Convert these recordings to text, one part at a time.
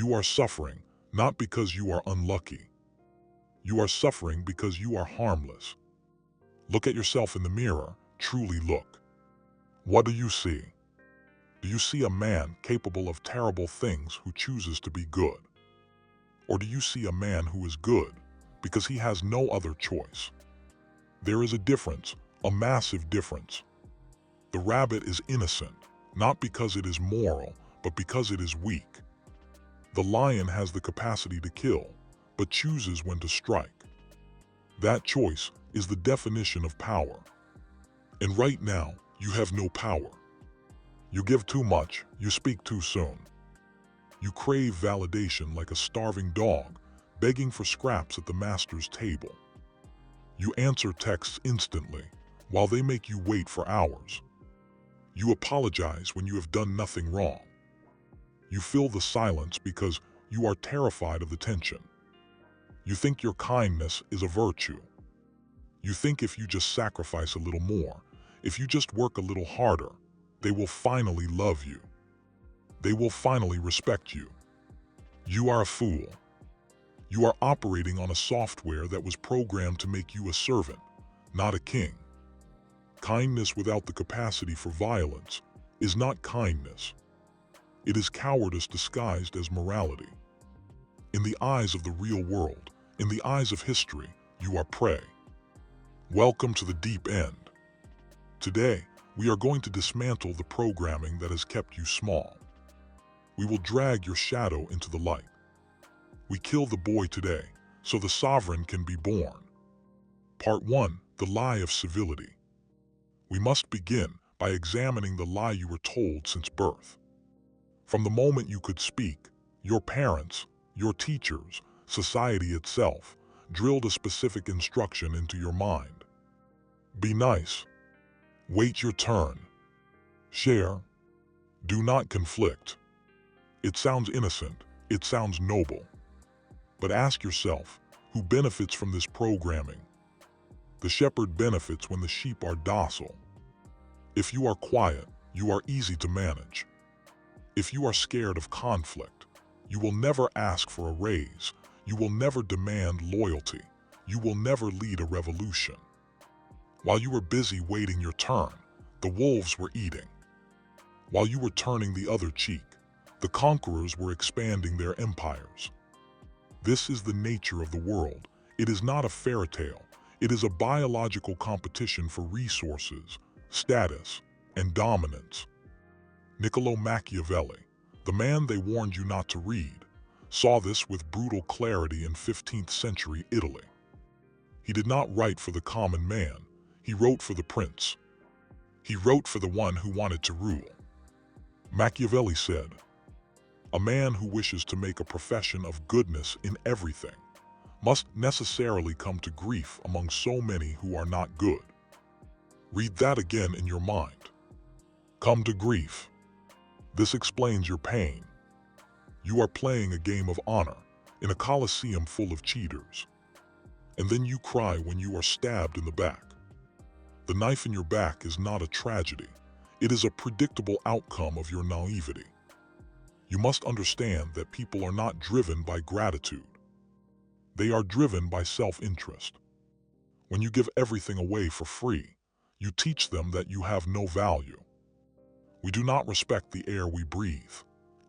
You are suffering not because you are unlucky. You are suffering because you are harmless. Look at yourself in the mirror, truly look. What do you see? Do you see a man capable of terrible things who chooses to be good? Or do you see a man who is good because he has no other choice? There is a difference, a massive difference. The rabbit is innocent, not because it is moral, but because it is weak. The lion has the capacity to kill, but chooses when to strike. That choice is the definition of power. And right now, you have no power. You give too much, you speak too soon. You crave validation like a starving dog, begging for scraps at the master's table. You answer texts instantly, while they make you wait for hours. You apologize when you have done nothing wrong. You fill the silence because you are terrified of the tension. You think your kindness is a virtue. You think if you just sacrifice a little more, if you just work a little harder, they will finally love you. They will finally respect you. You are a fool. You are operating on a software that was programmed to make you a servant, not a king. Kindness without the capacity for violence is not kindness. It is cowardice disguised as morality. In the eyes of the real world, in the eyes of history, you are prey. Welcome to the deep end. Today, we are going to dismantle the programming that has kept you small. We will drag your shadow into the light. We kill the boy today, so the sovereign can be born. Part 1. The Lie of Civility. We must begin by examining the lie you were told since birth. From the moment you could speak, your parents, your teachers, society itself, drilled a specific instruction into your mind. Be nice. Wait your turn. Share. Do not conflict. It sounds innocent, it sounds noble. But ask yourself, who benefits from this programming? The shepherd benefits when the sheep are docile. If you are quiet, you are easy to manage. If you are scared of conflict, you will never ask for a raise, you will never demand loyalty, you will never lead a revolution. While you were busy waiting your turn, the wolves were eating. While you were turning the other cheek, the conquerors were expanding their empires. This is the nature of the world. It is not a fairy tale. It is a biological competition for resources, status, and dominance. Niccolò Machiavelli, the man they warned you not to read, saw this with brutal clarity in 15th century Italy. He did not write for the common man. He wrote for the prince. He wrote for the one who wanted to rule. Machiavelli said, "A man who wishes to make a profession of goodness in everything must necessarily come to grief among so many who are not good." Read that again in your mind. Come to grief. This explains your pain. You are playing a game of honor in a coliseum full of cheaters. And then you cry when you are stabbed in the back. The knife in your back is not a tragedy. It is a predictable outcome of your naivety. You must understand that people are not driven by gratitude. They are driven by self-interest. When you give everything away for free, you teach them that you have no value. We do not respect the air we breathe,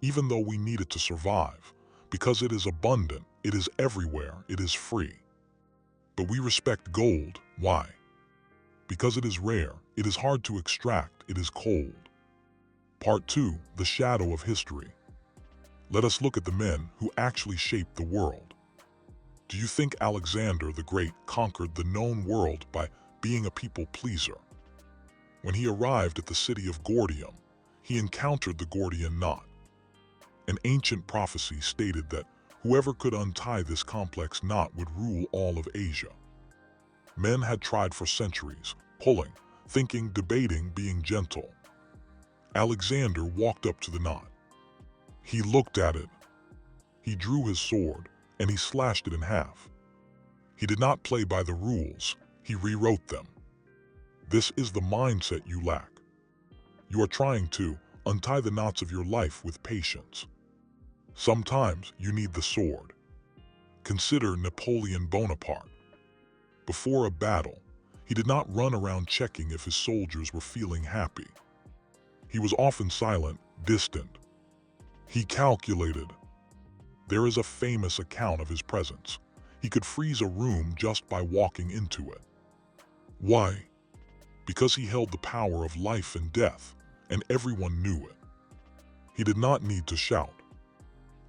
even though we need it to survive, because it is abundant, it is everywhere, it is free. But we respect gold. Why? Because it is rare, it is hard to extract, it is cold. Part 2. The Shadow of History. Let us look at the men who actually shaped the world. Do you think Alexander the Great conquered the known world by being a people pleaser? When he arrived at the city of Gordium, he encountered the Gordian knot. An ancient prophecy stated that whoever could untie this complex knot would rule all of Asia. Men had tried for centuries, pulling, thinking, debating, being gentle. Alexander walked up to the knot. He looked at it. He drew his sword, and he slashed it in half. He did not play by the rules, he rewrote them. This is the mindset you lack. You are trying to untie the knots of your life with patience. Sometimes you need the sword. Consider Napoleon Bonaparte. Before a battle, he did not run around checking if his soldiers were feeling happy. He was often silent, distant. He calculated. There is a famous account of his presence. He could freeze a room just by walking into it. Why? Because he held the power of life and death, and everyone knew it. He did not need to shout.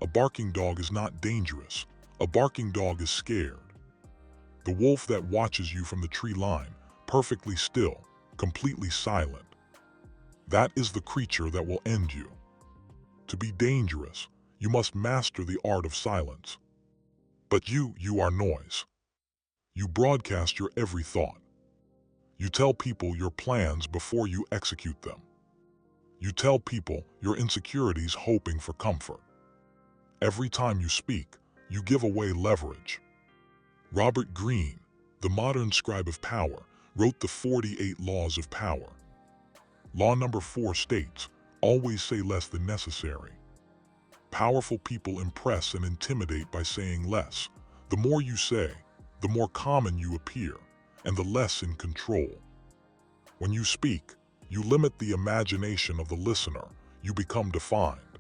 A barking dog is not dangerous. A barking dog is scared. The wolf that watches you from the tree line, perfectly still, completely silent. That is the creature that will end you. To be dangerous, you must master the art of silence. But you are noise. You broadcast your every thought. You tell people your plans before you execute them. You tell people your insecurities hoping for comfort. Every time you speak, you give away leverage. Robert Greene, the modern scribe of power, wrote the 48 Laws of Power. Law number 4 states, always say less than necessary. Powerful people impress and intimidate by saying less. The more you say, the more common you appear, and the less in control. When you speak, you limit the imagination of the listener, you become defined.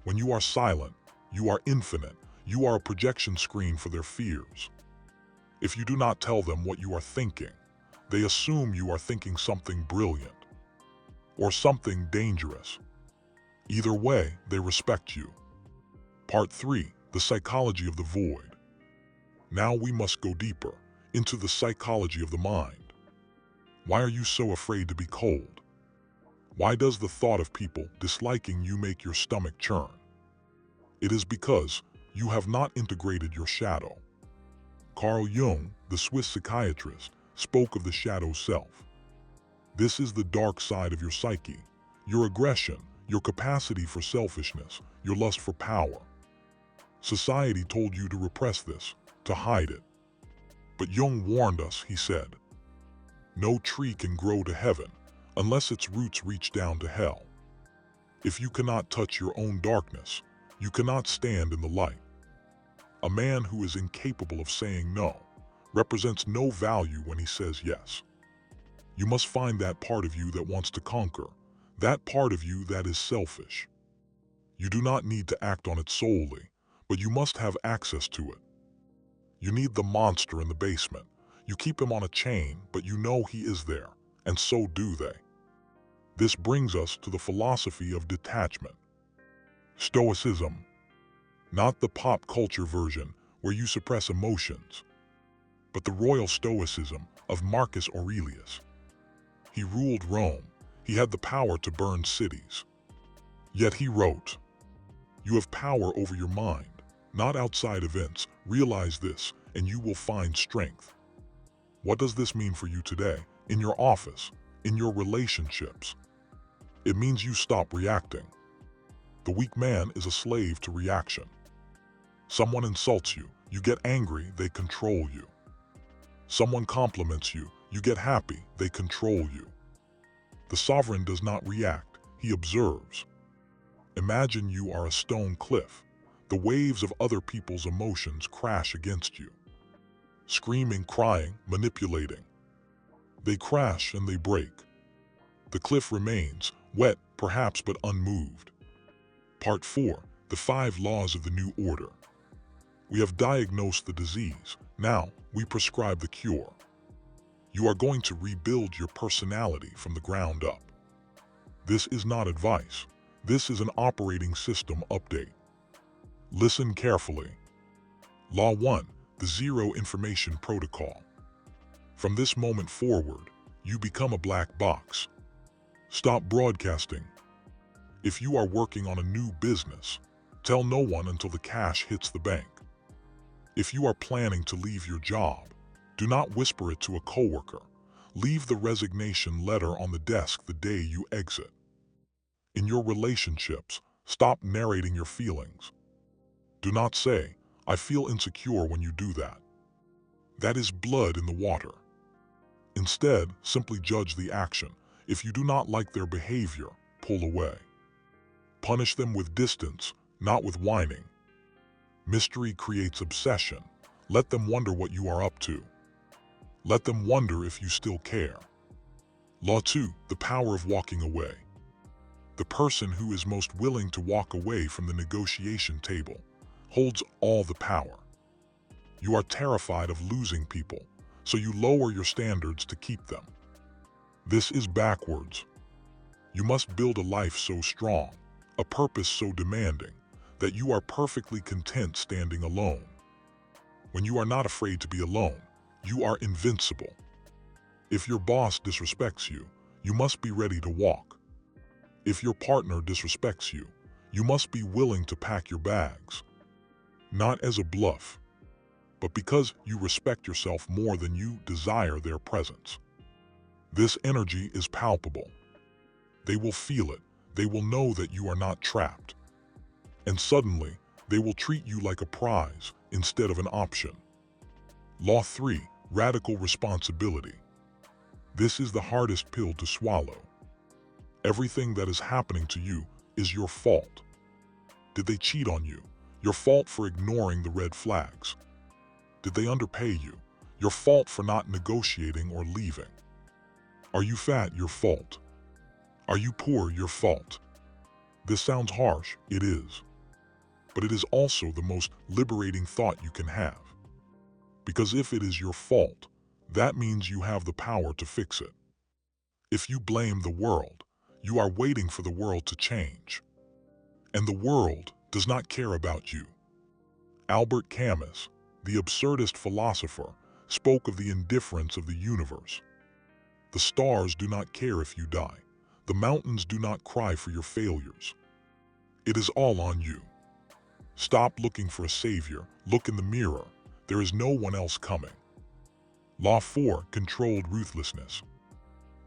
When you are silent, you are infinite, you are a projection screen for their fears. If you do not tell them what you are thinking, they assume you are thinking something brilliant or something dangerous. Either way, they respect you. Part 3, the psychology of the void. Now we must go deeper into the psychology of the mind. Why are you so afraid to be cold? Why does the thought of people disliking you make your stomach churn? It is because you have not integrated your shadow. Carl Jung, the Swiss psychiatrist, spoke of the shadow self. This is the dark side of your psyche, your aggression, your capacity for selfishness, your lust for power. Society told you to repress this, to hide it. But Jung warned us, he said, no tree can grow to heaven unless its roots reach down to hell. If you cannot touch your own darkness, you cannot stand in the light. A man who is incapable of saying no represents no value when he says yes. You must find that part of you that wants to conquer, that part of you that is selfish. You do not need to act on it solely, but you must have access to it. You need the monster in the basement. You keep him on a chain, but you know he is there, and so do they. This brings us to the philosophy of detachment. Stoicism. Not the pop culture version where you suppress emotions, but the royal stoicism of Marcus Aurelius. He ruled Rome. He had the power to burn cities. Yet he wrote, "You have power over your mind, not outside events. Realize this, and you will find strength." What does this mean for you today, in your office, in your relationships? It means you stop reacting. The weak man is a slave to reaction. Someone insults you, you get angry, they control you. Someone compliments you, you get happy, they control you. The sovereign does not react, he observes. Imagine you are a stone cliff. The waves of other people's emotions crash against you. Screaming, crying, manipulating. They crash and they break. The cliff remains, wet perhaps but unmoved. Part 4, the 5 laws of the new order. We have diagnosed the disease. Now we prescribe the cure. You are going to rebuild your personality from the ground up. This is not advice. This is an operating system update. Listen carefully. Law 1, the Zero Information Protocol. From this moment forward, you become a black box. Stop broadcasting. If you are working on a new business, tell no one until the cash hits the bank. If you are planning to leave your job, do not whisper it to a coworker. Leave the resignation letter on the desk the day you exit. In your relationships, stop narrating your feelings. Do not say, "I feel insecure" when you do that. That is blood in the water. Instead, simply judge the action. If you do not like their behavior, pull away. Punish them with distance, not with whining. Mystery creates obsession. Let them wonder what you are up to. Let them wonder if you still care. Law 2, the power of walking away. The person who is most willing to walk away from the negotiation table holds all the power. You are terrified of losing people, so you lower your standards to keep them. This is backwards. You must build a life so strong, a purpose so demanding, that you are perfectly content standing alone. When you are not afraid to be alone, you are invincible. If your boss disrespects you, you must be ready to walk. If your partner disrespects you, you must be willing to pack your bags. Not as a bluff, but because you respect yourself more than you desire their presence. This energy is palpable. They will feel it. They will know that you are not trapped. And suddenly, they will treat you like a prize instead of an option. Law 3, radical responsibility. This is the hardest pill to swallow. Everything that is happening to you is your fault. Did they cheat on you? Your fault for ignoring the red flags. Did they underpay you? Your fault for not negotiating or leaving. Are you fat? Your fault. Are you poor? Your fault. This sounds harsh, it is. But it is also the most liberating thought you can have. Because if it is your fault, that means you have the power to fix it. If you blame the world, you are waiting for the world to change. And the world does not care about you. Albert Camus, the absurdist philosopher, spoke of the indifference of the universe. The stars do not care if you die. The mountains do not cry for your failures. It is all on you. Stop looking for a savior. Look in the mirror. There is no one else coming. Law 4, controlled ruthlessness.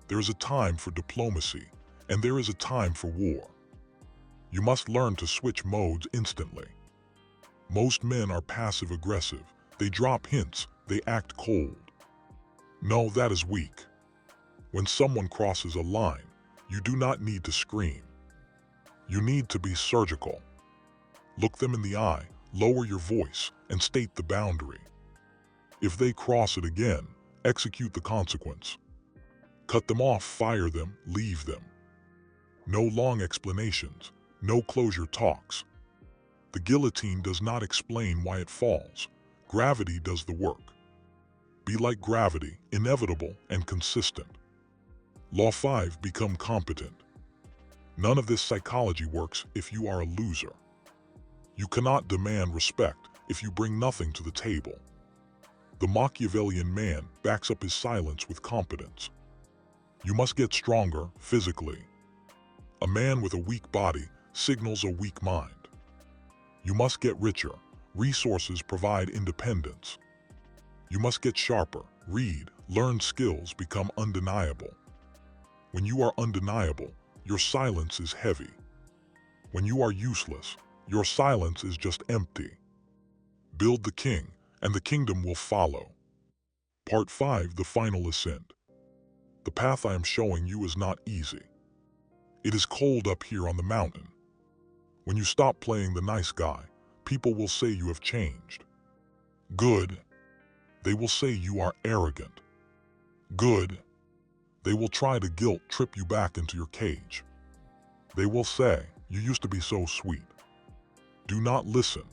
There is a time for diplomacy, and there is a time for war. You must learn to switch modes instantly. Most men are passive-aggressive. They drop hints. They act cold. No, that is weak. When someone crosses a line, you do not need to scream. You need to be surgical. Look them in the eye, lower your voice, and state the boundary. If they cross it again, execute the consequence. Cut them off, fire them, leave them. No long explanations, no closure talks. The guillotine does not explain why it falls. Gravity does the work. Be like gravity, inevitable and consistent. Law 5, become competent. None of this psychology works if you are a loser. You cannot demand respect if you bring nothing to the table. The Machiavellian man backs up his silence with competence. You must get stronger physically. A man with a weak body signals a weak mind. You must get richer. Resources provide independence. You must get sharper. Read, learn skills, become undeniable. When you are undeniable, your silence is heavy. When you are useless, your silence is just empty. Build the king, and the kingdom will follow. Part 5, the final ascent. The path I am showing you is not easy. It is cold up here on the mountain. When you stop playing the nice guy, people will say you have changed. Good. They will say you are arrogant. Good. They will try to guilt trip you back into your cage. They will say, you used to be so sweet. Do not listen.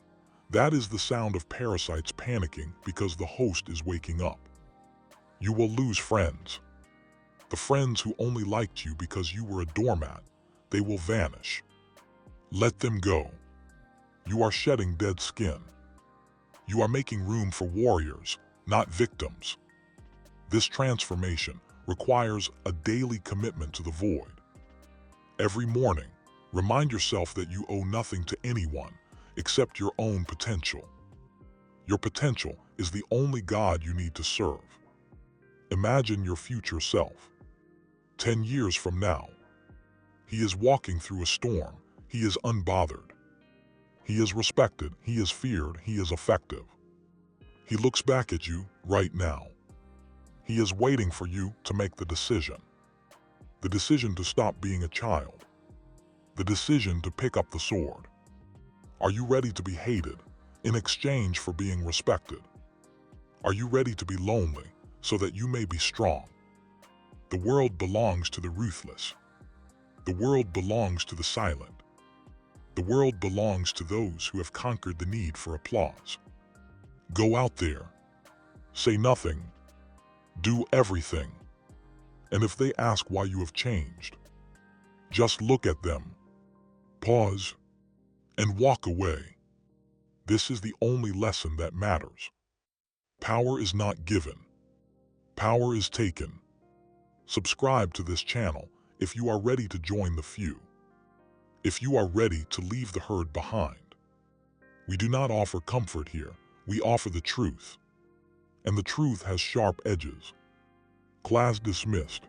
That is the sound of parasites panicking because the host is waking up. You will lose friends. The friends who only liked you because you were a doormat, they will vanish. Let them go. You are shedding dead skin. You are making room for warriors, not victims. This transformation requires a daily commitment to the void. Every morning, remind yourself that you owe nothing to anyone except your own potential. Your potential is the only God you need to serve. Imagine your future self. 10 years from now. He is walking through a storm. He is unbothered. He is respected. He is feared. He is effective. He looks back at you right now. He is waiting for you to make the decision. The decision to stop being a child. The decision to pick up the sword. Are you ready to be hated in exchange for being respected? Are you ready to be lonely so that you may be strong? The world belongs to the ruthless. The world belongs to the silent. The world belongs to those who have conquered the need for applause. Go out there. Say nothing. Do everything. And if they ask why you have changed, just look at them, pause, and walk away. This is the only lesson that matters. Power is not given. Power is taken. Subscribe to this channel if you are ready to join the few. If you are ready to leave the herd behind. We do not offer comfort here. We offer the truth. And the truth has sharp edges. Class dismissed.